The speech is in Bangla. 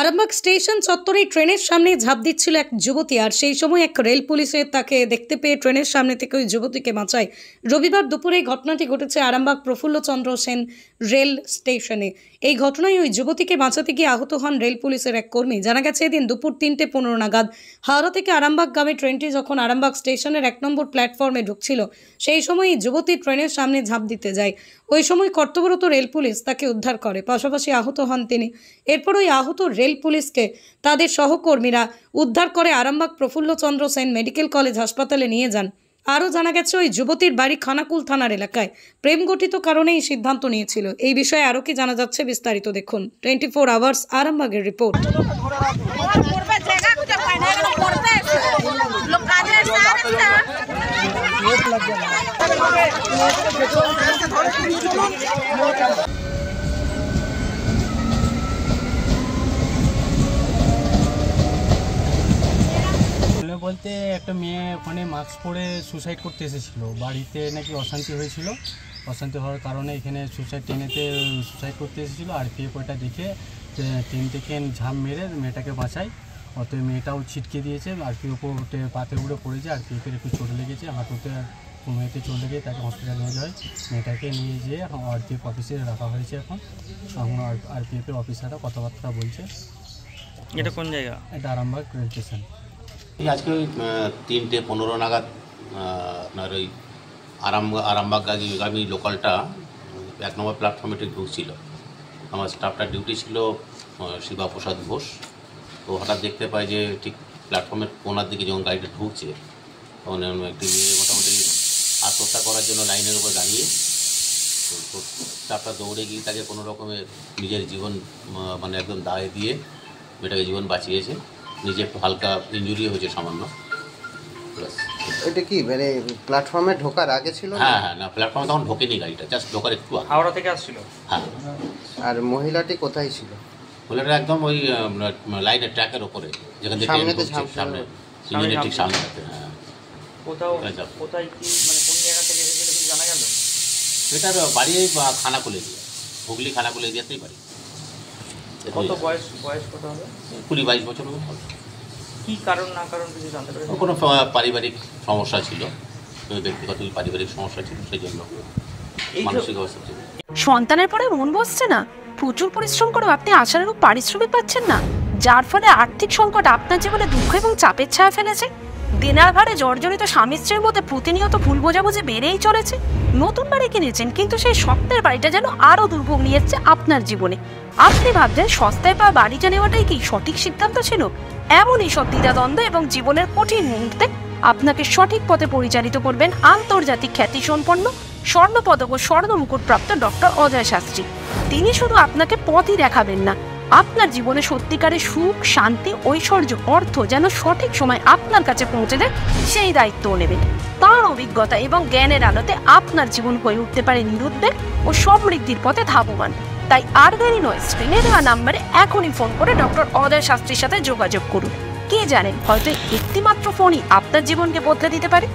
আরামবাগ স্টেশন চত্বরে ট্রেনের সামনে ঝাঁপ দিচ্ছিল এক যুবতী, আর সেই সময় এক রেল পুলিশে তাকে দেখতে পেয়ে ট্রেনের সামনে থেকে ওই যুবতীকে বাঁচায়। রবিবার দুপুরে এই ঘটনাটি ঘটেছে আরামবাগ প্রফুল্লচন্দ্র সেন রেল স্টেশনে। এই ঘটনায় ওই যুবতীকে বাঁচাতে গিয়ে আহত হন রেল পুলিশের এক কর্মী। জানা গেছে এদিন দুপুর 3:15 নাগাদ হাওড়া থেকে আরামবাগগামী ট্রেনটি যখন আরামবাগ স্টেশনের 1 নম্বর প্ল্যাটফর্মে ঢুকছিল, সেই সময় এই যুবতী ট্রেনের সামনে ঝাঁপ দিতে যায়। ওই সময় কর্তব্যরত রেল পুলিশ তাকে উদ্ধার করে, পাশাপাশি আহত হন তিনি। এরপর ওই আহত রেল পুলিশকে তাদের সহকর্মীরা উদ্ধার করে আরামবাগ প্রফুল্লচন্দ্র সেন মেডিকেল কলেজ হাসপাতালে নিয়ে যান। আরও জানা গেছে ওই যুবতীর বাড়ি খানাকুল থানার এলাকায়। প্রেমঘটিত কারণে এই সিদ্ধান্ত নিয়েছিল। এই বিষয়ে আরও কি জানা যাচ্ছে বিস্তারিত দেখুন 24 আওয়ার্স আরামবাগের রিপোর্ট। বলতে একটা মেয়ে ওখানে মাস্ক পরে সুসাইড করতে এসেছিল, বাড়িতে নাকি অশান্তি হয়েছিল, অশান্তি হওয়ার কারণে এখানে ট্রেনেতে সুসাইড করতে এসেছিলো। আর পিএফ ওটা দেখে ট্রেন থেকে ঝাঁপ মেরে মেয়েটাকে বাঁচায়। অতএব মেয়েটাও ছিটকে দিয়েছে, আর পিএফ পাতে উড়ে পড়েছে, আর পিএফের একটু চোট লেগেছে, হাঁটুতে মেয়েতে চোট লেগে তাকে হসপিটালে নিয়ে যায়। মেয়েটাকে নিয়ে যেয়ে আরপিএফ অফিসে রাখা হয়েছে। এখন আরপিএফের অফিসাররা কথাবার্তা বলছে। এটা কোন জায়গা? এটা আরামবাগ রেল স্টেশন। এই আজকে ওই 3:15 নাগাদ আপনার ওই আরামবাগগামী লোকালটা 1 নম্বর প্ল্যাটফর্মে ঠিক ঢুকছিল। আমার স্টাফটার ডিউটি ছিল শিবাপ্রসাদ ঘোষ। তো হঠাৎ দেখতে পাই যে ঠিক প্ল্যাটফর্মের কোনার দিকে যখন গাড়িটা ঢুকছে, তখন একটি মেয়ে মোটামুটি আত্মহত্যা করার জন্য লাইনের উপর দাঁড়িয়ে, তো স্টাফটা দৌড়ে গিয়ে তাকে কোনো রকমের নিজের জীবন মানে একদম দায়ে দিয়ে মেয়েটাকে জীবন বাঁচিয়েছে। নিজে একটু হালকা ইনজুরি হয়েছে সামান্য। এটা কি মানে প্ল্যাটফর্মে ঢোকার আগে ছিল? হ্যাঁ, না প্ল্যাটফর্মে তখন ঢোকেনি গাড়িটা, জাস্ট ঢোকার একটু আগে। হাওড়া থেকে আসছিল। হ্যাঁ। আর মহিলাটি কোথায় ছিল? মহিলাটা একদম ওই লাইনের ট্র্যাকের ওপরে, যেখান থেকে সামনে ইঞ্জিনের ঠিক সামনে। হ্যাঁ। কোথায় কি মানে কোন জায়গা থেকে এসেছিল কিছু জানা গেল? এটার বাড়ি খানাকুল এরিয়া, হুগলি খানাকুল এরিয়াতেই বাড়ি। কত বয়স কত হবে? 20-22 বছর হবে। কি কারণ না কারণ কিছু জানতে পারেন? কোনো পারিবারিক সমস্যা ছিল, ব্যক্তিগত পারিবারিক সমস্যা ছিল, সেই জন্য মানসিক অবস্থা ছিল। সন্তানের পরে মন বসছে না, প্রচুর পরিশ্রম করেও আপনি আশানুরূপ পারিশ্রমিক পাচ্ছেন না, যার ফলে আর্থিক সংকট আপনার জীবনে দুঃখ এবং চাপের ছায়া ফেলেছে। দেনার ভারে জর্জরিত স্বামী স্ত্রীর মধ্যে প্রতিনিয়ত ভুল বোঝাবুঝি বেড়েই চলেছে। নতুন বাড়ি কিনেছেন, কিন্তু সেই স্বপ্নের বাড়িটা যেন আরও দুর্ভোগ নিয়ে এসছে আপনার জীবনে। আপনি ভাবছেন সস্তায় পাওয়া বাড়িটা নেওয়াটাই কি সঠিক সিদ্ধান্ত ছিল? এমনই সব দ্বিধাদ্বন্দ্ব এবং জীবনের কঠিন মুহূর্তে আপনাকে সঠিক পথে পরিচালিত করবেন আন্তর্জাতিক খ্যাতিসম্পন্ন স্বর্ণপদক ও স্বর্ণ মুকুটপ্রাপ্ত ডক্টর অজয় শাস্ত্রী। তিনি শুধু আপনাকে পথই দেখাবেন না, আপনার জীবনে সত্যিকারের সুখ, শান্তি, ঐশ্বর্য, অর্থ যেন সঠিক সময় আপনার কাছে পৌঁছে দেয়, সেই দায়িত্বও নেবেন। তাঁর অভিজ্ঞতা এবং জ্ঞানের আলোতে আপনার জীবন হয়ে উঠতে পারে নিরুদ্বেগ ও সমৃদ্ধির পথে ধাবমান। তাই আর দেরি নয়, স্ক্রিনে দেওয়া নাম্বারে এখনই ফোন করে ডক্টর অজয় শাস্ত্রীর সাথে যোগাযোগ করুন। কে জানেন, হয়তো একটিমাত্র ফোনই আপনার জীবনকে বদলে দিতে পারে।